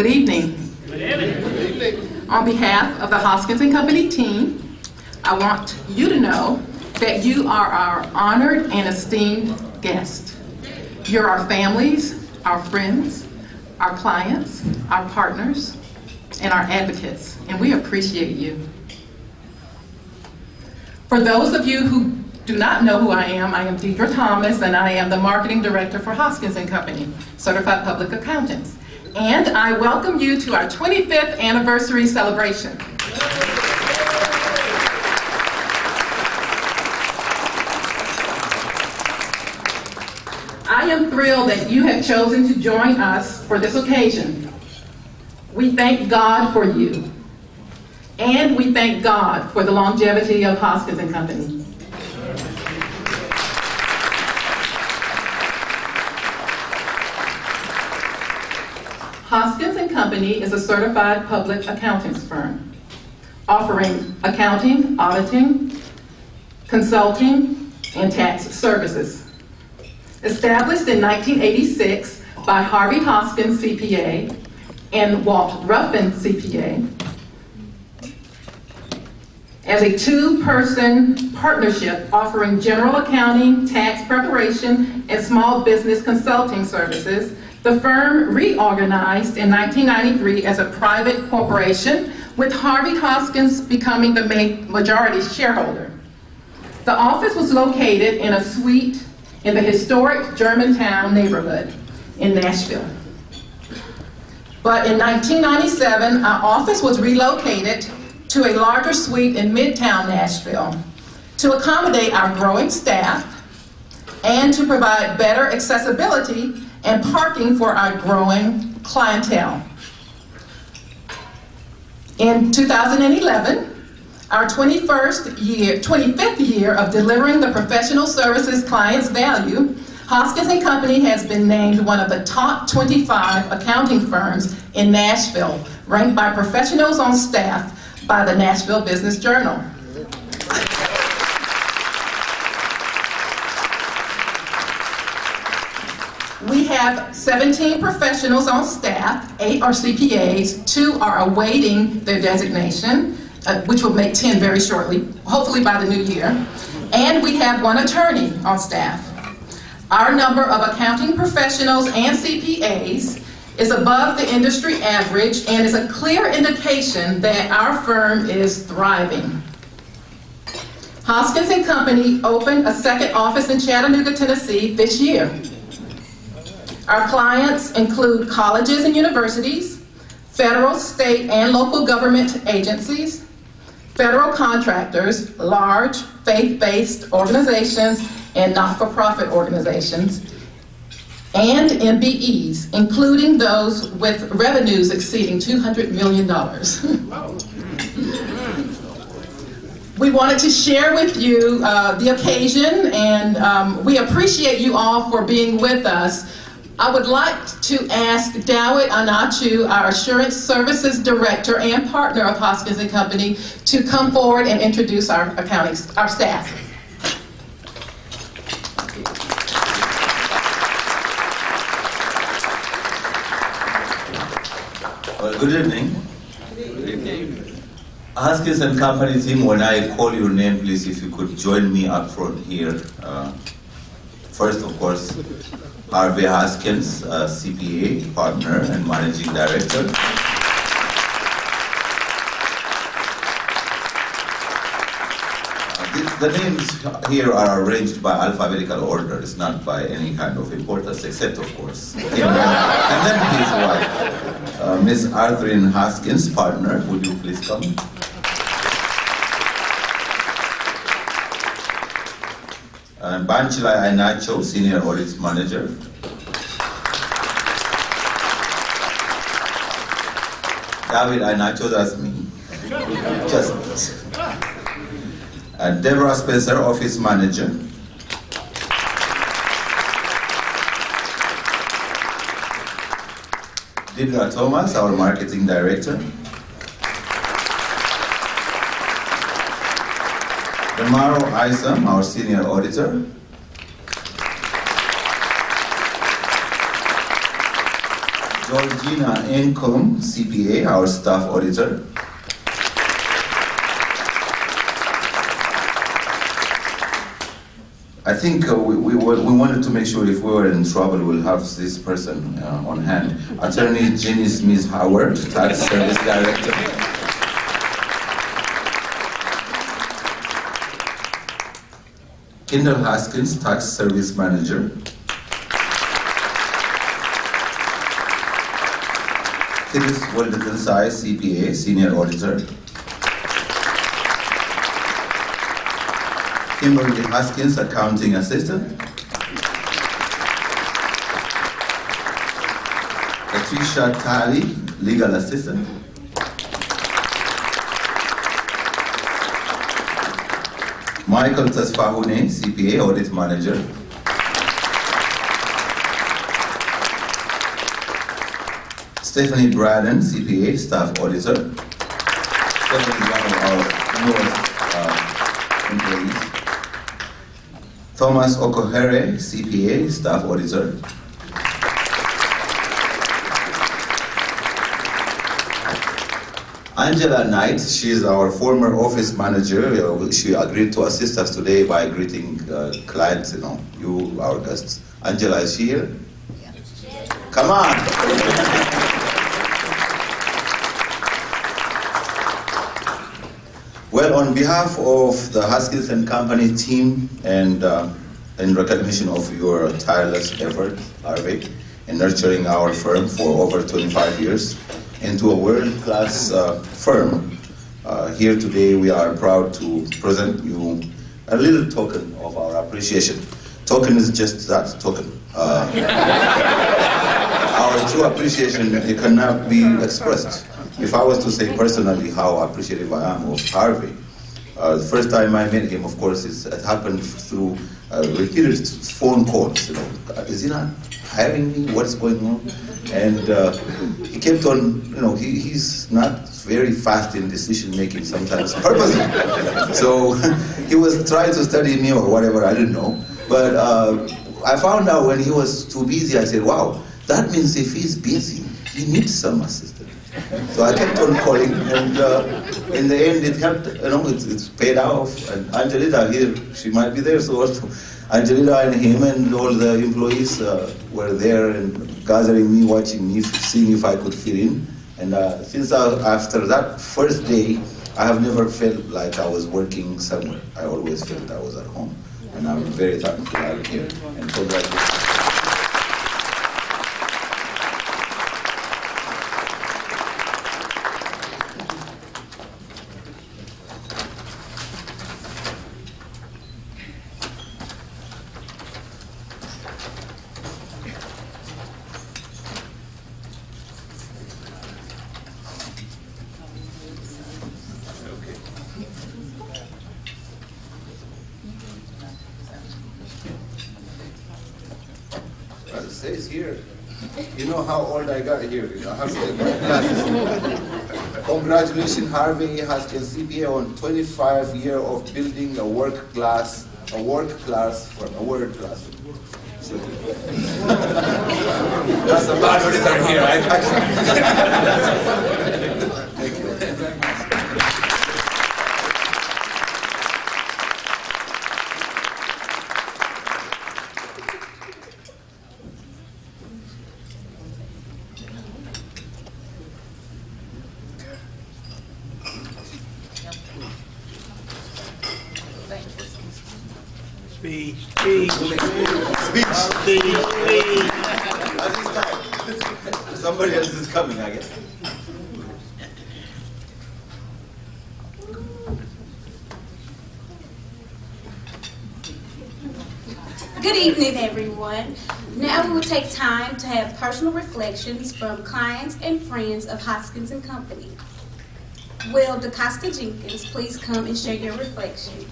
Good evening. Good evening. Good evening. On behalf of the Hoskins & Company team, I want you to know that you are our honored and esteemed guest. You're our families, our friends, our clients, our partners, and our advocates, and we appreciate you. For those of you who do not know who I am Deidre Thomas, and I am the Marketing Director for Hoskins & Company, Certified Public Accountants. And I welcome you to our 25th anniversary celebration. I am thrilled that you have chosen to join us for this occasion. We thank God for you, and we thank God for the longevity of Hoskins & Company. Hoskins & Company is a certified public accountants firm, offering accounting, auditing, consulting, and tax services. Established in 1986 by Harvey Hoskins CPA and Walt Ruffin CPA, as a two-person partnership offering general accounting, tax preparation, and small business consulting services, the firm reorganized in 1993 as a private corporation, with Harvey Hoskins becoming the majority shareholder. The office was located in a suite in the historic Germantown neighborhood in Nashville. But in 1997, our office was relocated to a larger suite in Midtown Nashville to accommodate our growing staff and to provide better accessibility and parking for our growing clientele. In 2011, our 25th year of delivering the professional services clients value, Hoskins & Company has been named one of the top 25 accounting firms in Nashville, ranked by professionals on staff by the Nashville Business Journal. We have 17 professionals on staff, 8 are CPAs, 2 are awaiting their designation, which will make 10 very shortly, hopefully by the new year. And we have 1 attorney on staff. Our number of accounting professionals and CPAs is above the industry average and is a clear indication that our firm is thriving. Hoskins & Company opened a second office in Chattanooga, Tennessee this year. Our clients include colleges and universities, federal, state, and local government agencies, federal contractors, large faith-based organizations, and not-for-profit organizations, and MBEs, including those with revenues exceeding $200 million. We wanted to share with you the occasion, and we appreciate you all for being with us. I would like to ask Dawit Anachu, our Assurance Services Director and partner of Hoskins & Company, to come forward and introduce our staff. Well, good evening. Good evening. Hoskins & Company team, when I call your name, please, if you could join me up front here. First, of course, Harvey Hoskins, CPA, partner and managing director. The names here are arranged by alphabetical order. It's not by any kind of importance, except, of course, him and then his wife, Miss Arthurine Hoskins, partner. Would you please come? And Banchila Anacho, Senior Audit Manager. David Anacho, that's me. Just me. And Deborah Spencer, Office Manager. Didra Thomas, our Marketing Director. Damaro Isam, our Senior Auditor. Georgina Encom, CPA, our staff auditor. I think we wanted to make sure if we were in trouble, we'll have this person on hand. Attorney Jenny Smith Howard, Tax Service Director. Kendall Haskins, Tax Service Manager. Phyllis Wilderton-Sai, CPA, Senior Auditor. Kimberly Haskins, Accounting Assistant. Patricia Talley, Legal Assistant. Michael Tasfahune, CPA, Audit Manager. Stephanie Braden, CPA, Staff Auditor. Stephanie is one of our newest employees. Thomas Okohere, CPA, Staff Auditor. Angela Knight, she is our former office manager. She agreed to assist us today by greeting clients, you, our guests. Angela, is she here? Yeah. Come on. Well, on behalf of the Haskins & Company team and in recognition of your tireless effort, Harvey, in nurturing our firm for over 25 years into a world-class firm, here today we are proud to present you a little token of our appreciation. Token is just that, token. Our true appreciation, it cannot be expressed. If I was to say personally how appreciative I am of Harvey, the first time I met him, of course, it happened through repeated phone calls. Is he not hiring me? What's going on? And he kept on, he's not very fast in decision making sometimes, purposely. So he was trying to study me or whatever, I didn't know. But I found out when he was too busy, I said, wow, that means if he's busy, he needs some assistance. So I kept on calling, and in the end it helped, it's paid off. And Angelina here, she might be there, so also Angelina and him and all the employees were there and gathering me, watching me, seeing if I could fit in. And since after that first day, I have never felt like I was working somewhere. I always felt I was at home. And I'm very thankful I'm here. And congratulations. It says here, you know how old I got here, I have to take my glasses. Congratulations, Harvey Haskins, CPA, on 25 years of building a world class firm. So, that's a bad auditor here, Thank you. Speech. Somebody else is coming, I guess. Good evening, everyone. Now we will take time to have personal reflections from clients and friends of Haskins & Company. Will DaCosta Jenkins please come and share your reflection?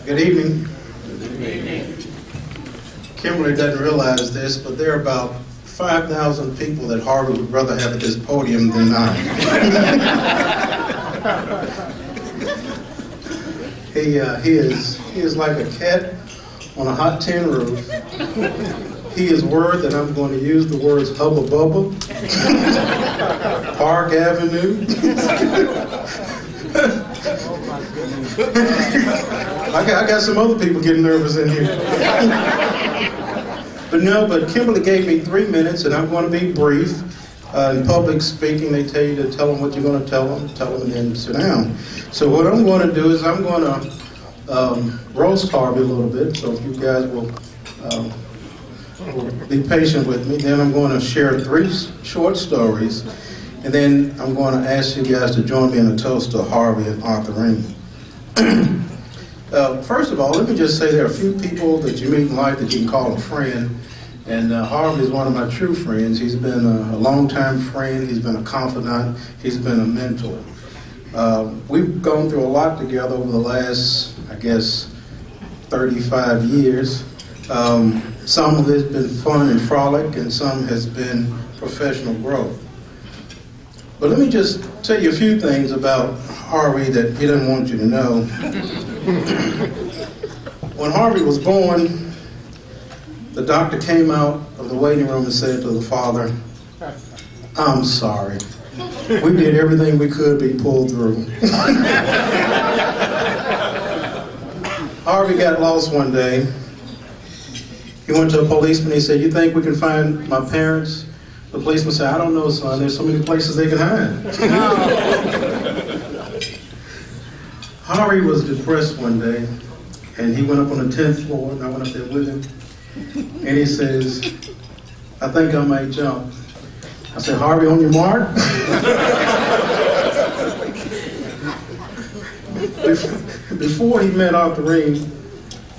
Good evening. Kimberly doesn't realize this, but there are about 5,000 people that Harvey would rather have at this podium than I. He is like a cat on a hot tin roof. He is worried that I'm going to use the words Hubba Bubba, Park Avenue. I got some other people getting nervous in here. But Kimberly gave me 3 minutes, and I'm going to be brief. In public speaking, they tell you to tell them what you're going to tell them, and then sit down. So what I'm going to do is I'm going to roast Harvey a little bit, so if you guys will be patient with me. Then I'm going to share 3 short stories, and then I'm going to ask you guys to join me in a toast to Harvey and Arthurine. First of all, let me just say there are a few people that you meet in life that you can call a friend, and Harvey is one of my true friends. He's been a longtime friend, he's been a confidant, he's been a mentor. We've gone through a lot together over the last, I guess, 35 years. Some of it's been fun and frolic, and some has been professional growth. But let me just tell you a few things about Harvey that he doesn't want you to know. When Harvey was born, the doctor came out of the waiting room and said to the father, "I'm sorry. We did everything we could be pulled through." Harvey got lost one day. He went to a policeman. He said, "You think we can find my parents?" The policeman said, "I don't know, son. There's so many places they can hide." Harvey was depressed one day, and he went up on the 10th floor, and I went up there with him. And he says, "I think I might jump." I said, "Harvey, on your mark?" Before he met Arthurine,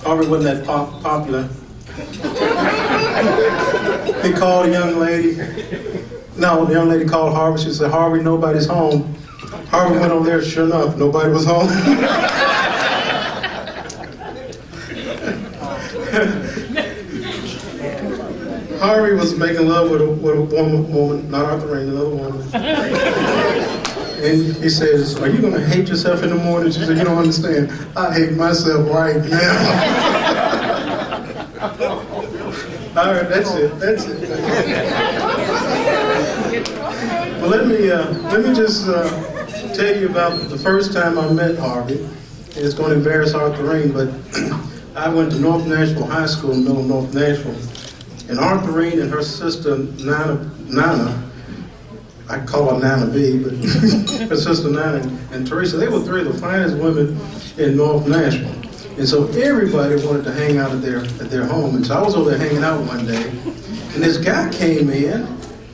Harvey wasn't that popular. He called a young lady. No, the young lady called Harvey. She said, "Harvey, nobody's home." Harvey went over there, sure enough, nobody was home. Harvey was making love with a woman, not Arthurine, another woman. And he says, "Are you going to hate yourself in the morning?" She said, "You don't understand. I hate myself right now." All right, that's it. Well, let me just tell you about the first time I met Harvey. It's going to embarrass Arthurine, but I went to North Nashville High School in the middle of North Nashville. And Arthurine and her sister, Nana, I call her Nana B, but her sister Nana and Teresa, they were 3 of the finest women in North Nashville. And so everybody wanted to hang out at their home. And so I was over there hanging out one day, and this guy came in,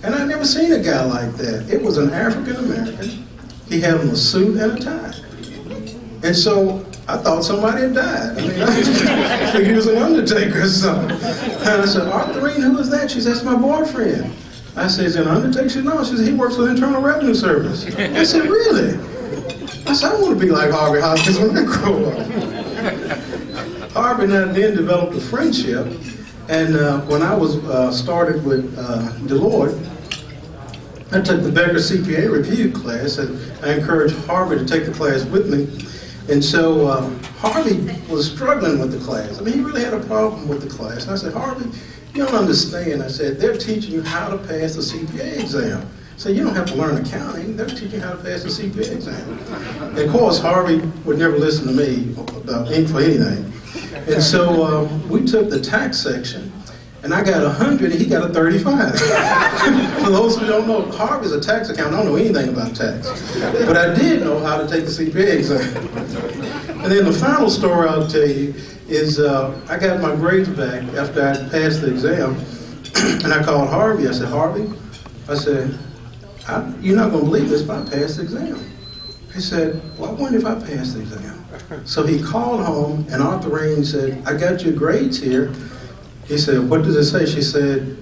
and I'd never seen a guy like that. It was an African American. He had on a suit and a tie. And so I thought somebody had died. I mean, I figured he was an undertaker or something. And I said, "Arthurine, who is that?" She said, "That's my boyfriend." I said, "Is he an undertaker?" She said, "No." She said, "He works for the Internal Revenue Service." I said, "Really?" I said, "I want to be like Harvey Hoskins when I grow up." Harvey and I then developed a friendship. And when I was started with Deloitte, I took the Becker CPA review class, and I encouraged Harvey to take the class with me. And so Harvey was struggling with the class. I mean, he really had a problem with the class. And I said, "Harvey, you don't understand." I said, "They're teaching you how to pass the CPA exam." So you don't have to learn accounting. They're teaching you how to pass the CPA exam. And of course, Harvey would never listen to me about for anything. And so we took the tax section, and I got 100, and he got a 35. For those who don't know, Harvey's a tax accountant. I don't know anything about tax. But I did know how to take the CPA exam. And then the final story I'll tell you is I got my grades back after I passed the exam, and I called Harvey. I said, "Harvey," I said, "you're not going to believe this, but I passed the exam." He said, "Well, I wonder if I passed the exam." So he called home, and Arthurine said, "I got your grades here." He said, "What does it say?" She said,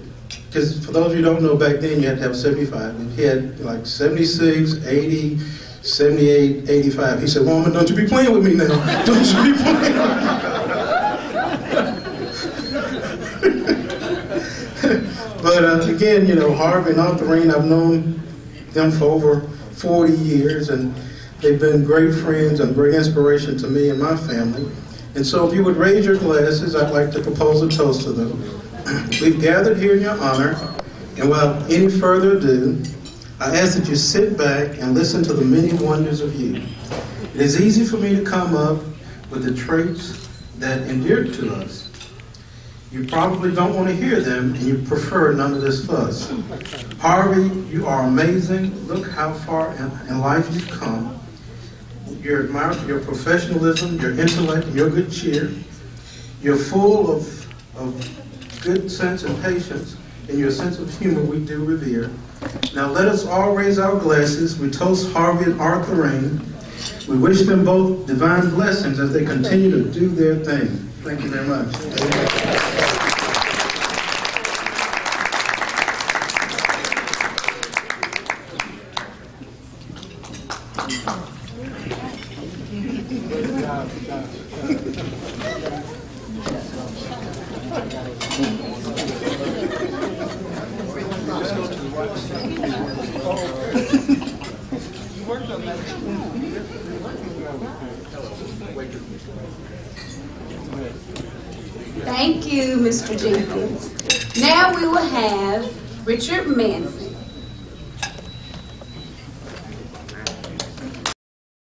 because for those of you who don't know, back then you had to have 75. And he had like 76, 80, 78, 85. He said, "Woman, don't you be playing with me now. Don't you be playing with me." But again, you know, Harvey and Arthurine, I've known them for over 40 years, and They've been great friends and great inspiration to me and my family. And so if you would raise your glasses, I'd like to propose a toast to them. We've gathered here in your honor, and without any further ado, I ask that you sit back and listen to the many wonders of you. It is easy for me to come up with the traits that endeared to us. You probably don't want to hear them, and you prefer none of this fuss. Harvey, you are amazing. Look how far in life you've come. You're admired for your professionalism, your intellect, and your good cheer. You're full of good sense and patience, and your sense of humor we do revere. Now let us all raise our glasses. We toast Harvey and Arthur Rain. We wish them both divine blessings as they continue to do their thing. Thank you very much. Thank you, Mr. Jenkins. Now we will have Richard Manson.